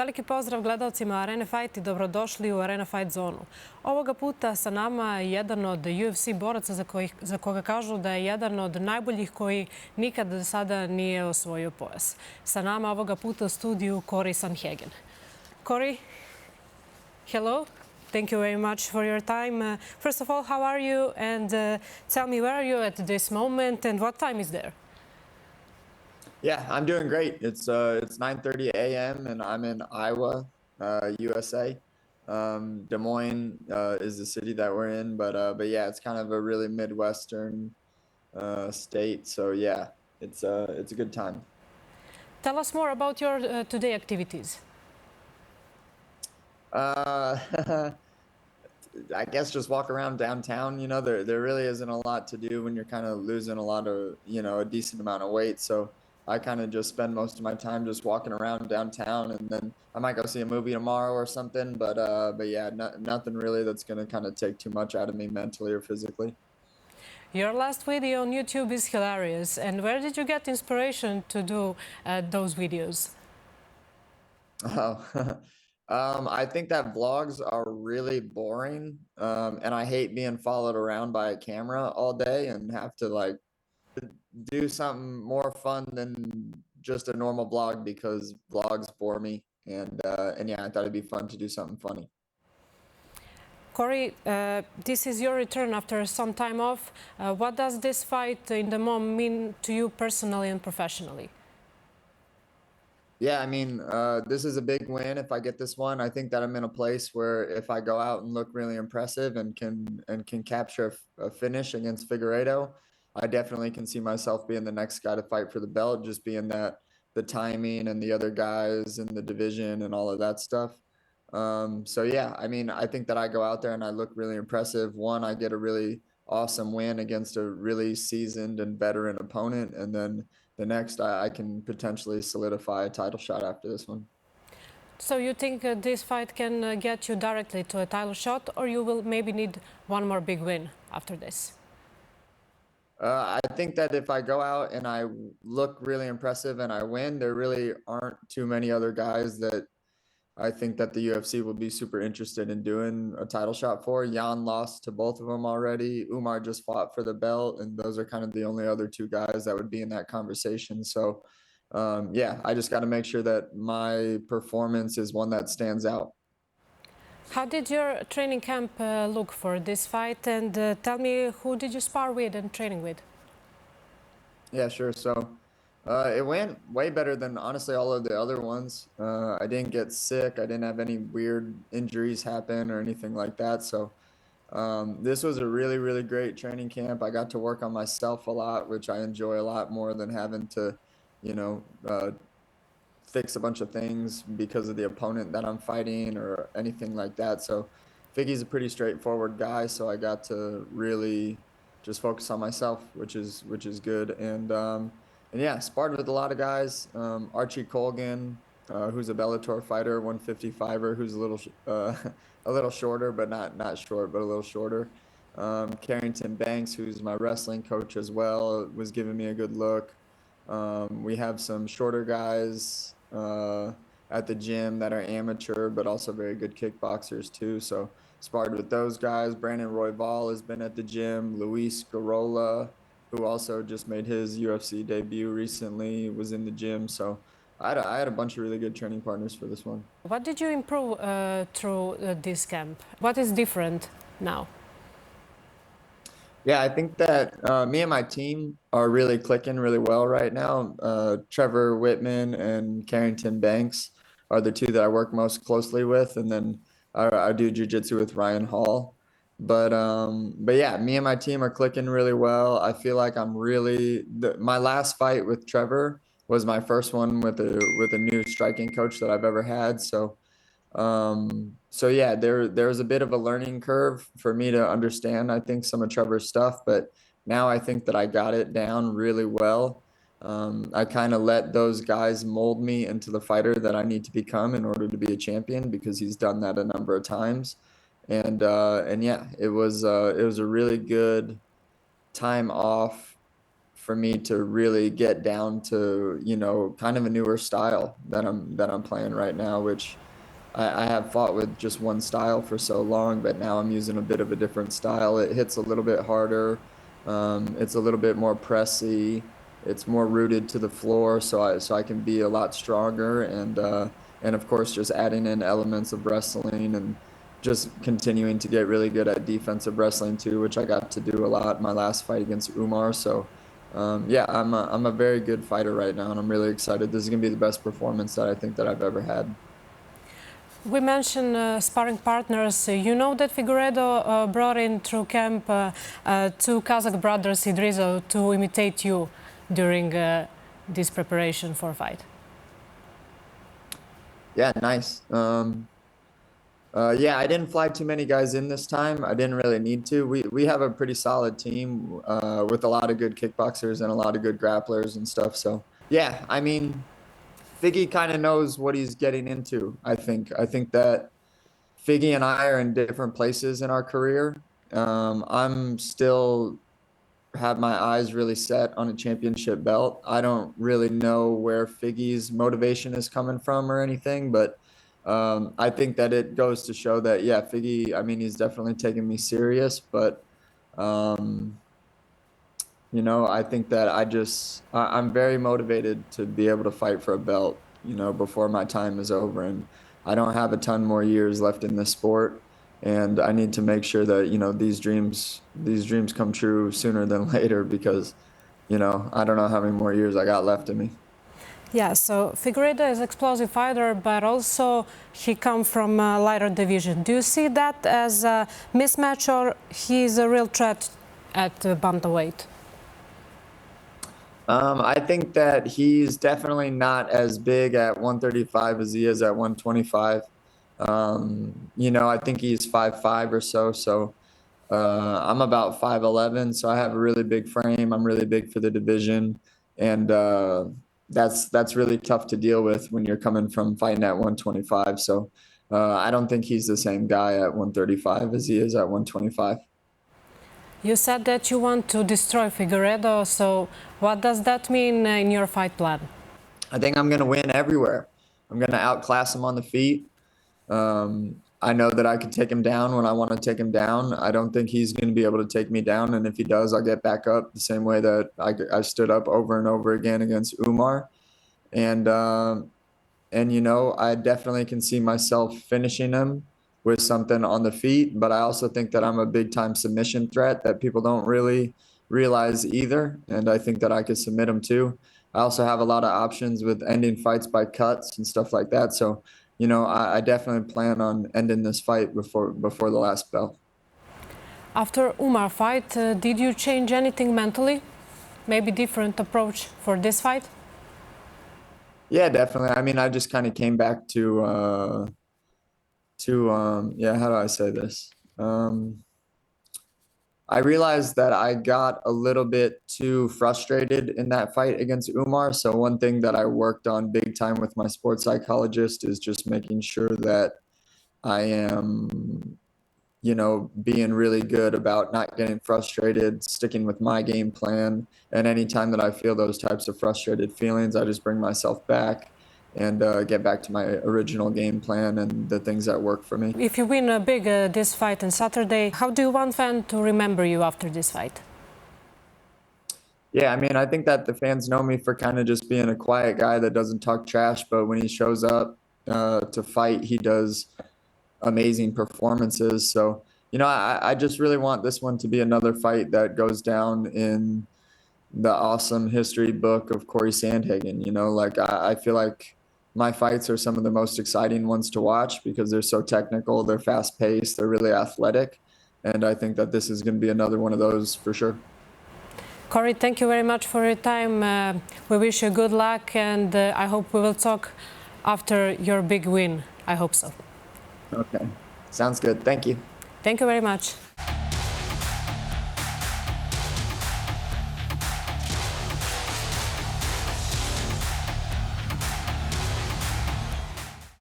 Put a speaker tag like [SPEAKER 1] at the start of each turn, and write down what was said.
[SPEAKER 1] Veliki pozdrav gledalcima Arene Fight i dobrodošli u Arena Fight Zonu. Ovoga puta sa nama je jedan od UFC boraca za koga kažu da je jedan od najboljih koji nikad do sada nije osvojio pojas. Sa nama ovoga puta u studiju Cory Sandhagen. Cory, hello. Thank you very much for your time. First of all, how are you? And tell me, where are you at this moment and what time is there?
[SPEAKER 2] Yeah, I'm doing great. It's 9:30 a.m. and I'm in Iowa, USA. Des Moines is the city that we're in, but yeah, it's kind of a really Midwestern state. So yeah, it's a good time.
[SPEAKER 1] Tell us more about your today activities.
[SPEAKER 2] I guess just walk around downtown. You know, there really isn't a lot to do when you're kind of losing a lot of, a decent amount of weight. So I kind of just spend most of my time just walking around downtown, and then I might go see a movie tomorrow or something. But yeah, nothing really that's going to kind of take too much out of me mentally or physically.
[SPEAKER 1] Your last video on YouTube is hilarious. And where did you get inspiration to do those videos?
[SPEAKER 2] Oh, I think that vlogs are really boring, and I hate being followed around by a camera all day and have to do something more fun than just a normal vlog because vlogs bore me. And yeah, I thought it'd be fun to do something funny.
[SPEAKER 1] Cory, this is your return after some time off. What does this fight in the moment mean to you personally and professionally?
[SPEAKER 2] Yeah, I mean, this is a big win. If I get this one, I think that I'm in a place where if I go out and look really impressive and can capture a finish against Figueiredo, I definitely can see myself being the next guy to fight for the belt, just being that the timing and the other guys in the division and all of that stuff. So yeah, I mean, I think that I go out there and I look really impressive. One, I get a really awesome win against a really seasoned and veteran opponent, and then the next I can potentially solidify a title shot after this one.
[SPEAKER 1] So you think this fight can get you directly to a title shot, or you will maybe need one more big win after this?
[SPEAKER 2] I think that if I go out and I look really impressive and I win, there really aren't too many other guys that I think that the UFC will be super interested in doing a title shot for. Jan lost to both of them already. Umar just fought for the belt, and those are kind of the only other two guys that would be in that conversation. So, yeah, I just got to make sure that my performance is one that stands out.
[SPEAKER 1] How did your training camp look for this fight? And tell me, who did you spar with and training with?
[SPEAKER 2] Yeah, sure. So it went way better than honestly all of the other ones. I didn't get sick. I didn't have any weird injuries happen or anything like that. So this was a really, really great training camp. I got to work on myself a lot, which I enjoy a lot more than having to, fix a bunch of things because of the opponent that I'm fighting or anything like that. So Figgy's a pretty straightforward guy, so I got to really just focus on myself, which is good. And yeah, sparred with a lot of guys. Archie Colgan, who's a Bellator fighter, 155er, who's a little shorter, but not short, but a little shorter. Carrington Banks, who's my wrestling coach as well, was giving me a good look. We have some shorter guys at the gym that are amateur, but also very good kickboxers too. So sparred with those guys. Brandon Royval has been at the gym. Luis Garola, who also just made his UFC debut recently, was in the gym. So I had a bunch of really good training partners for this one.
[SPEAKER 1] What did you improve through this camp? What is different now?
[SPEAKER 2] Yeah, I think that me and my team are really clicking really well right now. Trevor Whitman and Carrington Banks are the two that I work most closely with, and then I do jiu-jitsu with Ryan Hall. But yeah, me and my team are clicking really well. I feel like I'm really my last fight with Trevor was my first one with a new striking coach that I've ever had. So yeah, there's a bit of a learning curve for me to understand, I think, some of Trevor's stuff, but now I think that I got it down really well. I kind of let those guys mold me into the fighter that I need to become in order to be a champion, because he's done that a number of times. And yeah, it was a really good time off for me to really get down to, you know, kind of a newer style that I'm playing right now, which I have fought with just one style for so long, but now I'm using a bit of a different style. It hits a little bit harder. It's a little bit more pressy. It's more rooted to the floor, so I can be a lot stronger, and of course just adding in elements of wrestling and just continuing to get really good at defensive wrestling too, which I got to do a lot in my last fight against Umar. So yeah, I'm a very good fighter right now, and I'm really excited. This is gonna be the best performance that I think that I've ever had.
[SPEAKER 1] We mentioned sparring partners. You know that Figueiredo brought in through camp two Kazakh brothers, Idrizo, to imitate you during this preparation for a fight.
[SPEAKER 2] Yeah, nice. Yeah, I didn't fly too many guys in this time. I didn't really need to. We have a pretty solid team with a lot of good kickboxers and a lot of good grapplers and stuff. So yeah, I mean, Figgy kind of knows what he's getting into, I think. I think that Figgy and I are in different places in our career. I'm still have my eyes really set on a championship belt. I don't really know where Figgy's motivation is coming from or anything, but I think that it goes to show that, yeah, Figgy, I mean, he's definitely taking me serious, but you know, I think that I'm very motivated to be able to fight for a belt, you know, before my time is over. And I don't have a ton more years left in this sport. And I need to make sure that, you know, these dreams come true sooner than later, because, you know, I don't know how many more years I got left in me.
[SPEAKER 1] Yeah, so Figueiredo is an explosive fighter, but also he comes from a lighter division. Do you see that as a mismatch, or he's a real threat at bantamweight?
[SPEAKER 2] I think that he's definitely not as big at 135 as he is at 125. You know, I think he's 5'5" or so. So I'm about 5'11", so I have a really big frame. I'm really big for the division, and that's really tough to deal with when you're coming from fighting at 125. So I don't think he's the same guy at 135 as he is at 125.
[SPEAKER 1] You said that you want to destroy Figueiredo, so what does that mean in your fight plan?
[SPEAKER 2] I think I'm going to win everywhere. I'm going to outclass him on the feet. I know that I can take him down when I want to take him down. I don't think he's going to be able to take me down, and if he does, I'll get back up the same way that I stood up over and over again against Umar. And you know, I definitely can see myself finishing him with something on the feet, but I also think that I'm a big-time submission threat that people don't really realize either, and I think that I could submit him too. I also have a lot of options with ending fights by cuts and stuff like that, so, you know, I definitely plan on ending this fight before the last bell.
[SPEAKER 1] After Umar fight, did you change anything mentally? Maybe different approach for this fight?
[SPEAKER 2] Yeah, definitely. I mean, I just kind of came back to yeah, how do I say this? I realized that I got a little bit too frustrated in that fight against Umar. So one thing that I worked on big time with my sports psychologist is just making sure that I am, you know, being really good about not getting frustrated, sticking with my game plan. And anytime that I feel those types of frustrated feelings, I just bring myself back and get back to my original game plan and the things that work for me.
[SPEAKER 1] If you win big this fight on Saturday, how do you want fans to remember you after this fight?
[SPEAKER 2] Yeah, I mean, I think that the fans know me for kind of just being a quiet guy that doesn't talk trash, but when he shows up to fight, he does amazing performances. So, you know, I just really want this one to be another fight that goes down in the awesome history book of Cory Sandhagen. You know, like I feel like my fights are some of the most exciting ones to watch because they're so technical, they're fast paced, they're really athletic. And I think that this is going to be another one of those for sure.
[SPEAKER 1] Cory, thank you very much for your time. We wish you good luck, and I hope we will talk after your big win. I hope so.
[SPEAKER 2] Okay, sounds good. Thank you.
[SPEAKER 1] Thank you very much.